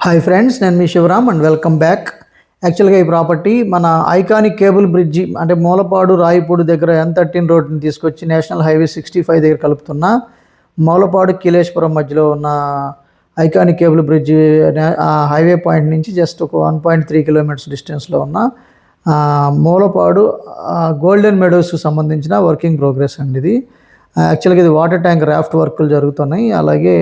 Hi friends, నేను మీ Shivaram and welcome back. యాక్చువల్గా ఈ ప్రాపర్టీ మన ఐకానిక్ కేబుల్ బ్రిడ్జి అంటే మూలపాడు రాయిపూడి దగ్గర N13 రోడ్ని తీసుకొచ్చి నేషనల్ హైవే 65 దగ్గర కలుపుతున్న మూలపాడు కీలేశ్వరం మధ్యలో ఉన్న iconic cable bridge highway point నుంచి జస్ట్ ఒక 1.3 కిలోమీటర్స్ డిస్టెన్స్లో ఉన్న మూలపాడు గోల్డెన్ మెడోస్కి సంబంధించిన వర్కింగ్ ప్రోగ్రెస్ అండి. ఇది యాక్చువల్గా ఇది వాటర్ ట్యాంక్ రాఫ్ట్ వర్కులు జరుగుతున్నాయి. అలాగే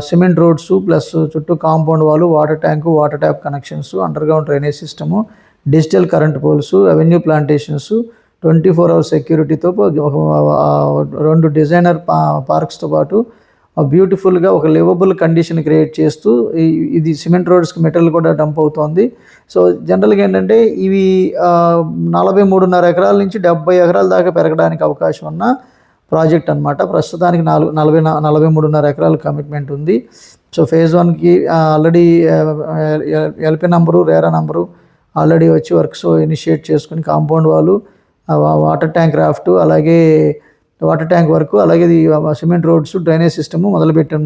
సిమెంట్ రోడ్స్ ప్లస్ చుట్టూ కాంపౌండ్ వాళ్ళు, water tank, water tap connections, underground drainage system, digital current poles, avenue plantations, 24 hours సెక్యూరిటీతో 2 డిజైనర్ పార్క్స్తో పాటు బ్యూటిఫుల్గా ఒక లివబుల్ కండిషన్ క్రియేట్ చేస్తూ ఇది సిమెంట్ రోడ్స్కి మెటీరియల్ కూడా డంప్ అవుతోంది. సో జనరల్గా ఏంటంటే ఇవి 43.5 ఎకరాల నుంచి 70 ఎకరాల దాకా పెరగడానికి అవకాశం ఉన్న ప్రాజెక్ట్ అనమాట. ప్రస్తుతానికి 43.5 ఎకరాల కమిట్మెంట్ ఉంది. సో ఫేజ్ 1కి already LP number, RERA number already వచ్చి వర్క్స్ ఇనిషియేట్ చేసుకుని కాంపౌండ్ వాళ్ళు, వాటర్ ట్యాంక్ రాఫ్ట్, అలాగే వాటర్ ట్యాంక్ వరకు, అలాగే సిమెంట్ రోడ్స్, డ్రైనేజ్ సిస్టము మొదలుపెట్టిన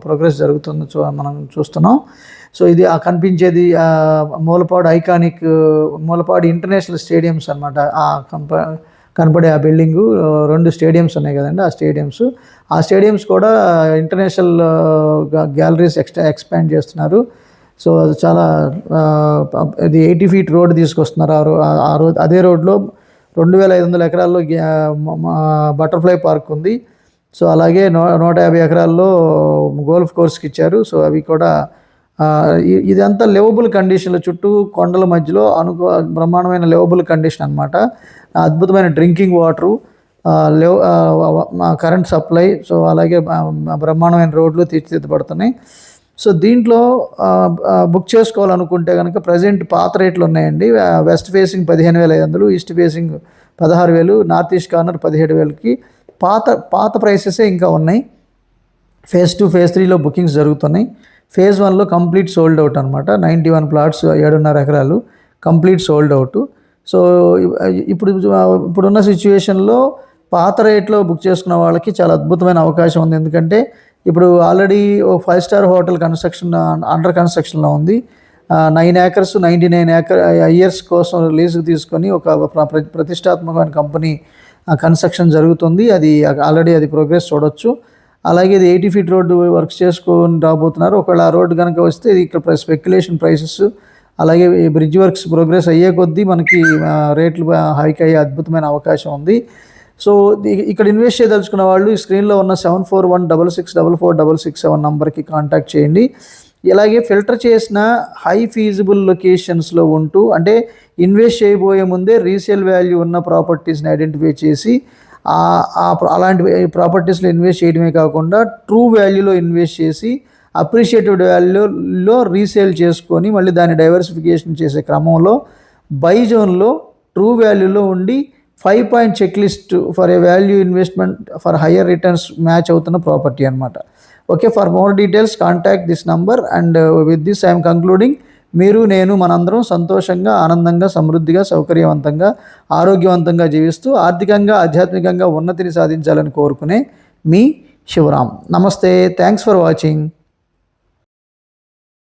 ప్రోగ్రెస్ జరుగుతుంది మనం చూస్తున్నాం. సో ఇది కనిపించేది Mulapadu iconic Mulapadu international stadiums అనమాట. కనపడే ఆ బిల్డింగు 2 స్టేడియంస్ ఉన్నాయి కదండి. ఆ స్టేడియంస్ కూడా ఇంటర్నేషనల్ గ్యాలరీస్ ఎక్స్పాండ్ చేస్తున్నారు. సో అది చాలా ఇది 80 ఫీట్ రోడ్ తీసుకొస్తున్నారు. అదే రోడ్లో 2500 ఎకరాల్లో బటర్ఫ్లై పార్క్ ఉంది. సో అలాగే 150 ఎకరాల్లో గోల్ఫ్ కోర్స్కి ఇచ్చారు. సో అవి కూడా ఇదంతా లివబుల్ కండిషన్లో, చుట్టూ కొండల మధ్యలో బ్రహ్మాండమైన లివబుల్ కండిషన్ అనమాట. అద్భుతమైన drinking water, current supply, so అలాగే బ్రహ్మాండమైన రోడ్లు తీర్చిదిద్దబడుతున్నాయి. సో దీంట్లో బుక్ చేసుకోవాలనుకుంటే కనుక ప్రజెంట్ పాత రేట్లు ఉన్నాయండి. West facing 15,500, east facing 16,000, north east corner 17,000కి పాత ప్రైసెసే ఇంకా ఉన్నాయి. ఫేజ్ 2, ఫేజ్ 3లో బుకింగ్స్ జరుగుతున్నాయి. ఫేజ్ 1లో కంప్లీట్ సోల్డ్ అవుట్ అనమాట. 91 ప్లాట్స్, 7.5 ఎకరాలు కంప్లీట్ సోల్డ్ అవుట్. సో ఇప్పుడున్న సిచ్యువేషన్లో పాత రేట్లో బుక్ చేసుకున్న వాళ్ళకి చాలా అద్భుతమైన అవకాశం ఉంది. ఎందుకంటే ఇప్పుడు ఆల్రెడీ 5 స్టార్ హోటల్ అండర్ కన్స్ట్రక్షన్లో ఉంది. 9 acres 99 ఇయర్స్ కోసం లీజుకు తీసుకొని ఒక ప్రతిష్టాత్మకమైన కంపెనీ కన్స్ట్రక్షన్ జరుగుతుంది. అది ప్రోగ్రెస్ చూడొచ్చు. అలాగే ఇది 80 ఫీట్ రోడ్డు వర్క్స్ చేసుకొని రాబోతున్నారు. ఒకవేళ ఆ రోడ్డు కనుక వస్తే ఇది ఇక్కడ స్పెక్యులేషన్ ప్రైసెస్, అలాగే బ్రిడ్జ్ వర్క్స్ ప్రోగ్రెస్ అయ్యే కొద్దీ మనకి రేట్లు హైక్ అయ్యే అద్భుతమైన అవకాశం ఉంది. సో ఇక్కడ ఇన్వెస్ట్ చేయదలుచుకున్న వాళ్ళు ఈ స్క్రీన్లో ఉన్న 7416644667 నంబర్కి కాంటాక్ట్ చేయండి. ఇలాగే ఫిల్టర్ చేసిన హై ఫీజిబుల్ లొకేషన్స్లో ఉంటూ, అంటే ఇన్వెస్ట్ చేయబోయే ముందే రీసేల్ వాల్యూ ఉన్న ప్రాపర్టీస్ని ఐడెంటిఫై చేసి అలాంటి ప్రాపర్టీస్లో ఇన్వెస్ట్ చేయడమే కాకుండా ట్రూ వాల్యూలో ఇన్వెస్ట్ చేసి అప్రిషియేటెడ్ వాల్యూలో రీసేల్ చేసుకొని మళ్ళీ దాన్ని డైవర్సిఫికేషన్ చేసే క్రమంలో బై జోన్లో ట్రూ వాల్యూలో ఉండి 5 point check list for a value investment for higher returns match అవుతున్న ప్రాపర్టీ అనమాట. Okay, for more details contact this number. And with this I'm concluding. నేను మనందరం సంతోషంగా, ఆనందంగా, సమృద్ధిగా, సౌకర్యవంతంగా, ఆరోగ్యవంతంగా జీవిస్తూ ఆర్థికంగా, ఆధ్యాత్మికంగా ఉన్నతిని సాధించాలని కోరుకునే మీ శివరామ్. నమస్తే, థ్యాంక్స్ ఫర్ వాచింగ్.